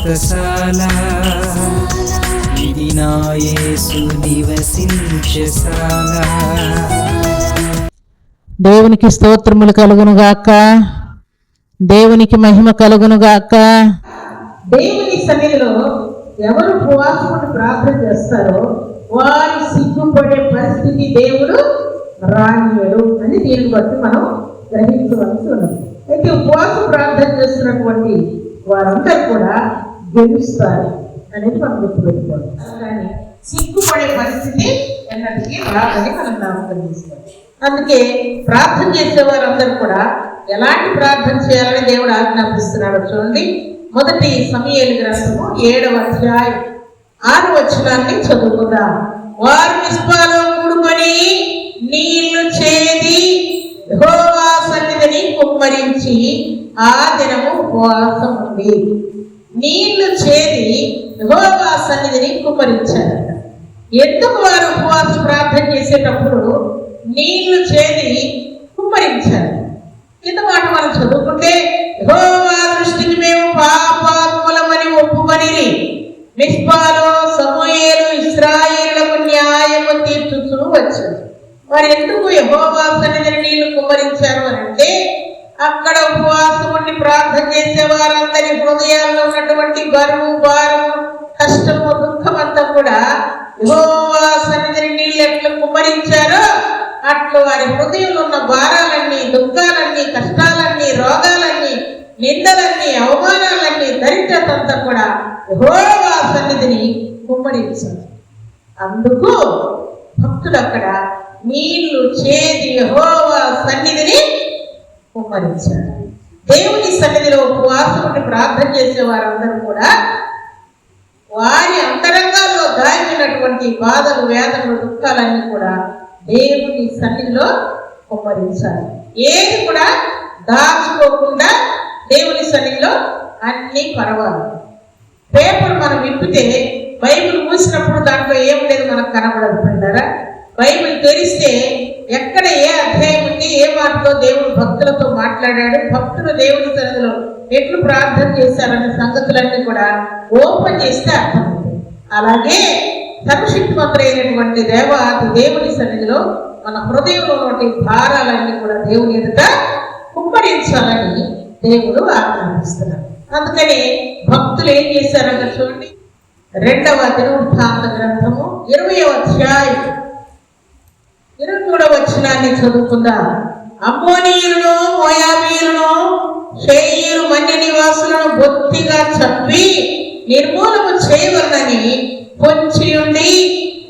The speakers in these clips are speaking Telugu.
వ్రతశాల ఇది నా యేసు నివసించశాల. దేవునికి స్తోత్రములు కలుగునుగాక, దేవునికి మహిమ కలుగునుగాక. దేవుని సన్నిధిలో ఎవరు ఉపవాసమును ప్రార్థన చేస్తారో వారి సిగ్గుపడే పరిస్థితి దేవుడు రానియడు అని దీన్ని బట్టి మనం గ్రహించవలసి ఉన్నది. అయితే ఉపవాస ప్రార్థన చేస్తున్నటువంటి వారందరూ కూడా గెలుస్తారు అనేది మనం గుర్తుపెట్టుకోవాలి. కానీ సిగ్గుపడే పరిస్థితి ఎన్నటికీ రాదని మనం జ్ఞాపకం చేసుకోవాలి. అందుకే ప్రార్థన చేసే వారందరూ కూడా ఎలాంటి ప్రార్థన చేయాలని దేవుడు ఆజ్ఞాపిస్తున్నాడు చూడండి. మొదటి సమూయేలు గ్రంథము 7వ అధ్యాయం 6వ వచనాన్ని చదువుకుందాం. వారు మిస్పాలో కూడుకొని నీళ్లు చేది యెహోవా సన్నిధిని కుమ్మరించి ఆ దినము ఉపవాసం ఉంది. నీళ్లు చేది యెహోవా సన్నిధిని కుమ్మరించారు. ఎందుకు వారు ఉపవాస ప్రార్థన చేసేటప్పుడు నీళ్లు చేది కుమ్మరించారు? కింద మాట మనం చదువుకుంటే యెహోవా దృష్టికి మేము పాపాత్ములమని ఒప్పుకొని మిస్పాలో సమూయేలు ఇశ్రాయేలులకు న్యాయము తీర్చుచూ వచ్చారు. వారు ఎందుకు యెహోవా సన్నిధిని నీళ్లు కుమ్మరించారు అని అంటే, అక్కడ ఉపవాసం ఉండి ప్రార్థన చేసే వారందరి హృదయాల్లో ఉన్నటువంటి బరువు, భారము, కష్టము, దుఃఖం అంతా కూడా యెహోవా సన్నిధిని నీళ్ళు ఎట్లా కుమ్మరించారో అట్లు వారి హృదయంలో ఉన్న భారాలన్నీ, దుఃఖాలన్నీ, కష్టాలన్నీ, రోగాలన్నీ, నిందలన్నీ, అవమానాలన్నీ, దరిద్రతంతా కూడా యెహోవా సన్నిధిని కుమ్మరించారు. అందుకు భక్తులు అక్కడ నీళ్లు చేది యెహోవా సన్నిధిని కుమ్మరించారు. దేవుని సన్నిధిలో ఉపవాసం ఉండి ప్రార్థన చేసే వారందరూ కూడా వారి అంతరంగాల్లో దాగినటువంటి బాధలు, వేదనలు, దుఃఖాలన్నీ కూడా దేవుని సన్నిధిలో కుమ్మరించాలి. ఏది కూడా దాచుకోకుండా దేవుని సన్నిధిలో అన్నీ పర్వాలి. పేపర్ మనం విప్పితే బైబిల్ మూసినప్పుడు దాంట్లో ఏం లేదు మనకు కనబడదు అంటారా? బైబిల్ తెరిస్తే ఎక్కడ ఏ అధ్యాయం ఉంది, ఏ మాటతో దేవుడు భక్తులతో మాట్లాడాడు, భక్తులు దేవుని సన్నిధిలో ఎట్లు ప్రార్థన చేశారనే సంగతులన్నీ కూడా ఓపెన్ చేస్తే అర్థమవుతుంది. అలాగే సర్వశక్తిమంతుడైనటువంటి దేవాది దేవుని సన్నిధిలో మన హృదయంలో ఉన్నటువంటి భారాలన్నీ కూడా దేవుని ఎదుట కుమ్మరించాలని దేవుడు ఆజ్ఞాపిస్తున్నాడు. అందుకని భక్తులు ఏం చేశారన్న చూడండి. 2వ దినవృత్తాంత గ్రంథము 20వ అధ్యాయం 23వ వచనాన్ని చదువుకుందాం. అమ్మోనీయులను, మోయాబీయులను, షేయీరు మన్య నివాసులను బొత్తిగా చంపి నిర్మూలము చేయవలనని పొంచి ఉండి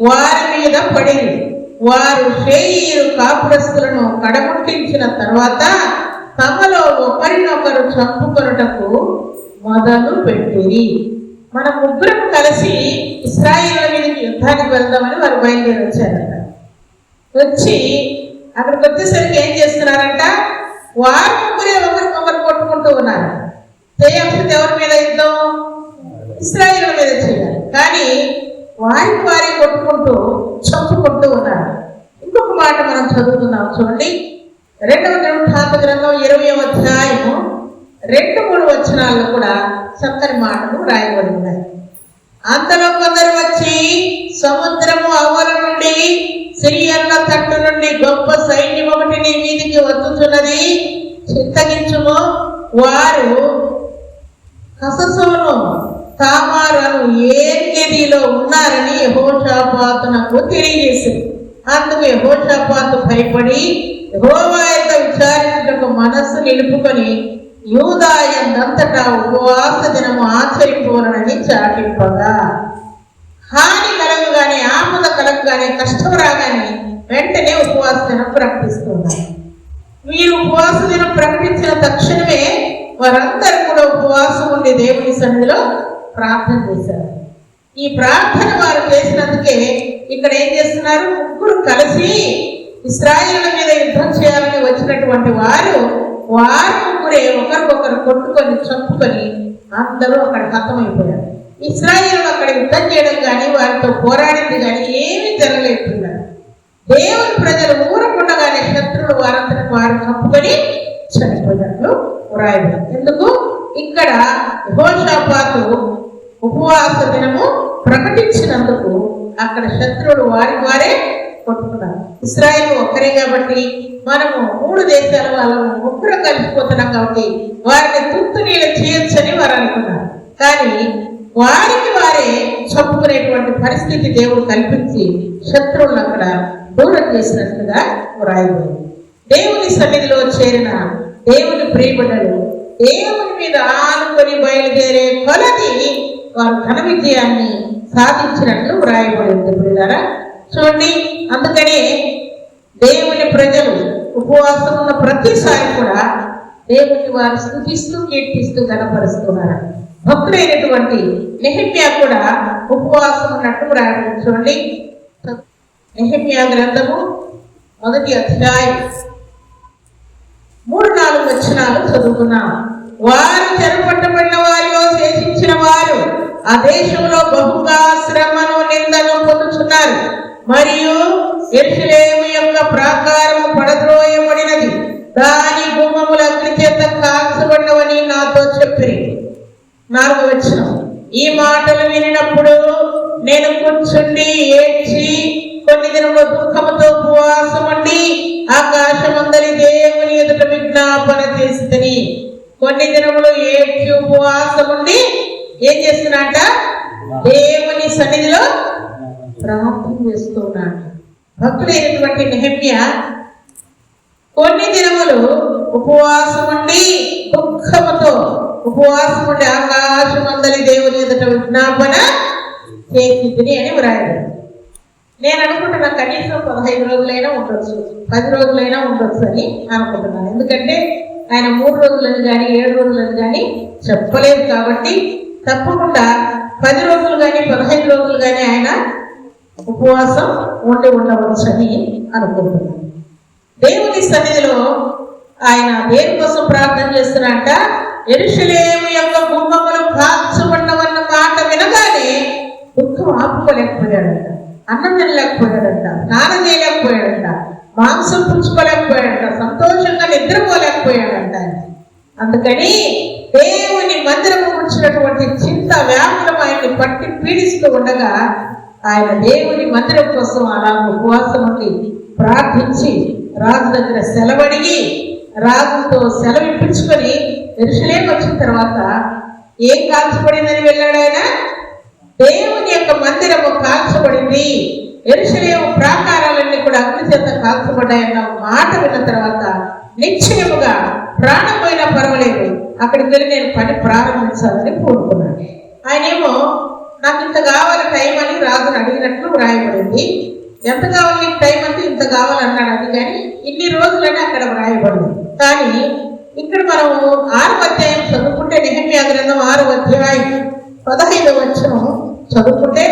వారి మీద పడింది. వారు షేయీరు కాపురస్తులను కడముట్టించిన తర్వాత తమలో ఒకరినొకరు చంపుకొనుటకు మొదలు పెట్టిరి. మన ముగ్గురం కలిసి ఇశ్రాయేలు మీదకి యుద్ధానికి వెళ్దామని వారు బయలుదేరి వచ్చారట. వచ్చి అక్కడికి వచ్చేసరికి ఏం చేస్తున్నారంట, వారు ముగ్గురే ఒకరికొకరు కొట్టుకుంటూ ఉన్నారు. చేయాల్సింది ఎవరి మీద యుద్ధం? ఇశ్రాయేలు మీద చేయాలి. కానీ వారికి వారి కొట్టుకుంటూ చంపుకుంటూ ఉన్నారు. ఇంకొక మాట మనం చదువుతున్నాం చూడండి. 2వ దినవృత్తాంత గ్రంథం 20వ అధ్యాయము 2-3 వచనాల్లో కూడా చక్కని మాటలు రాయబడి ఉన్నాయి. అంతలో కొందరు వచ్చి సముద్రము అవ్వల నుండి, సిరియన్ల తట్టు నుండి గొప్ప సైన్యం ఒకటి నీ మీదికి వచ్చుచున్నది, చింతగించుము. వారు హససోను, తామారును ఏర్గెదిలో ఉన్నారని యెహోషాపాతునకు తెలియజేసింది. అందుకు యెహోషాపాతు భయపడి యెహోవా యొక్క విచారించుటకు మనస్సు నిలుపుకొని యూదాయందంతటా ఉపవాస దినము ఆచరింపవలనని చాటింపగా, హాని కలగగానే, ఆపద కలగగానే, కష్టం రాగానే వెంటనే ఉపవాస దినం ప్రకటిస్తున్నారు. వీరు ఉపవాస దినం ప్రకటించిన తక్షణమే వారందరూ కూడా ఉపవాసం ఉండి దేవుని సన్నిధిలో ప్రార్థన చేశారు. ఈ ప్రార్థన వారు చేసినందుకే ఇక్కడ ఏం చేస్తున్నారు, ముగ్గురు కలిసి ఇశ్రాయేలు మీద యుద్ధం చేయాలని వచ్చినటువంటి వారు ముగ్గురే ఒకరికొకరు కొట్టుకొని చంపుకొని అందరూ అక్కడ హతమైపోయారు. ఇశ్రాయేలు అక్కడ యుద్ధం చేయడం కానీ, వారితో పోరాడింది కానీ ఏమీ జరగలేకున్నారు. దేవుని ప్రజలు ఊరకుండగానే శత్రువులు వారంతరికి వారు చంపుకొని చనిపోయినట్లు వ్రాయబడింది. ఎందుకు? ఇక్కడ యెహోషాపాతు ఉపవాస దినము ప్రకటించినందుకు అక్కడ శత్రువులు వారికి వారే కొట్టుకున్నారు. ఇశ్రాయేలు ఒక్కరే కాబట్టి మనము 3 దేశాల వాళ్ళము ముగ్గురు కలిసిపోతున్నాం కాబట్టి వారిని తుత్తు నీళ్ళు చేయొచ్చని వారు అనుకున్నారు. కానీ వారికి వారే చంపుకునేటువంటి పరిస్థితి దేవుడు కల్పించి శత్రువులను అక్కడ దూరం చేసినట్లుగా వ్రాయబడింది. దేవుని సన్నిధిలో చేరిన దేవుని ప్రియబిడ్డలు దేవుని మీద ఆనుకొని బయలుదేరే కొలది వారు ఘన విజయాన్ని సాధించినట్లు వ్రాయబడింది. పిల్లలారా చూడండి, అందుకనే దేవుని ప్రజలు ఉపవాసం ఉన్న ప్రతిసారి కూడా దేవుని వారు స్తుతిస్తూ కీర్తిస్తూ ఘనపరుస్తున్నారు. భక్తులైనటువంటి నెహెమ్యా కూడా ఉపవాసం ఉన్నట్టు వ్రాయబడింది. చూడండి, నెహెమ్యా గ్రంథము 1వ అధ్యాయం 3-4 వచనాలు చదువుకున్నాం. వారు చెరపట్టబడిన వారిలో శేషించిన వారు ఆ దేశంలో బహుగా శ్రమను నిందను పొందుతున్నారు. మరియు యెరూషలేము యొక్క ప్రాకారము పడద్రోయబడినది, దాని గుమ్మములు అగ్ని చేత కాల్చబడినవని నాతో చెప్పిరి. 4వ వచనం, ఈ మాటలు వినినప్పుడు నేను కూర్చుండి ఏడ్చి కొన్ని దినములు దుఃఖముతో ఉపవాసం ఉండి ఆకాశమందరి దేవుని ఎదుట విజ్ఞాపన చేసితిని. కొన్ని దినములు ఏడ్చి ఉపవాసం ఉండి ఏం చేస్తున్నట? దేవుని సన్నిధిలో ప్రార్థన చేస్తున్నాడు. భక్తుడైనటువంటి నెహెమ్యా కొన్ని దినములు ఉపవాసం ఉండి దుఃఖముతో ఉపవాసం ఉండి ఆకాశమందరి దేవుని ఎదుట విజ్ఞాపన చేసితిని అని వ్రాయడు. నేను అనుకుంటున్నా కనీసం 15 రోజులైనా ఉండొచ్చు, 10 రోజులైనా ఉండొచ్చు అని అనుకుంటున్నాను. ఎందుకంటే ఆయన 3 రోజులని కానీ 7 రోజులని కానీ చెప్పలేదు కాబట్టి తప్పకుండా 10 రోజులు కానీ 15 రోజులు కానీ ఆయన ఉపవాసం ఉండవచ్చు అని అనుకుంటున్నాను. దేవుని సన్నిధిలో ఆయన దేని కోసం ప్రార్థన చేస్తున్నట్ట? యెరూషలేము యొక్క గుమ్మములు కాల్చబడినవన్న మాట వినగానే దుఃఖం ఆపుకోలేకపోయాడంట, అన్నం తినలేకపోయాడంట, స్నానం చేయలేకపోయాడంట, మాంసం పుచ్చుకోలేకపోయాడంట, సంతోషంగా నిద్రపోలేకపోయాడంట. అందుకని దేవుని మందిరము కూర్చున్నటువంటి చింత వ్యాకులం ఆయన్ని పట్టి పీడిస్తూ ఉండగా ఆయన దేవుని మందిరం కోసం అలా ఉపవాసం ఉండి ప్రార్థించి రాజు దగ్గర సెలవడిగి రాజుతో సెలవు ఇప్పించుకొని యెరూషలేము వచ్చిన తర్వాత ఏం కాల్చబడిందని వెళ్ళాడు ఆయన? దేవుని యొక్క మందిరము కాల్చబడింది, యెరూషలేము ప్రాకారాలన్నీ కూడా అగ్ని చేత కాల్చబడ్డాయన్న మాట విన్న తర్వాత నిశ్చయముగా ప్రాణం పోయినా పర్వాలేదు, అక్కడికి వెళ్ళి నేను పని ప్రారంభించాలని కోరుకున్నాను. ఆయనేమో నాకు ఇంత కావాలి టైం అని రాజును అడిగినట్లు వ్రాయబడింది. ఎంత కావాలి నీకు టైం అంటే ఇంత కావాలన్నాడు. అది కానీ ఇన్ని రోజులని అక్కడ వ్రాయబడింది. కానీ ఇక్కడ మనం 6వ అధ్యాయం చదువుకుంటే, నెహెమ్యా గ్రంథం 6వ అధ్యాయం 15వ వచనం చదువుకుంటే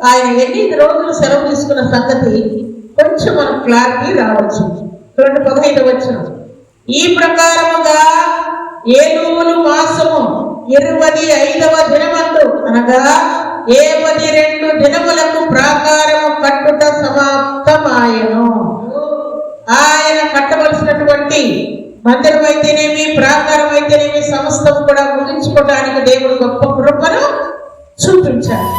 ఆయన ఎన్ని రోజులు సెలవు తీసుకున్న సంగతి కొంచెం మనకు క్లారిటీ రావచ్చు. 15వ వచనం, ఈ ప్రకారముగా ఏలూలు మాసము 25వ దినమందు అనగా 72 దినములకు ప్రాకారము కట్టుట సమాప్తమాయను. ఆయన కట్టవలసినటువంటి మందిరం అయితేనేమి ప్రాకారం అయితేనేమి సమస్తం కూడా ముగించుకోవడానికి దేవుడు గొప్ప కృపను చూపించాడు.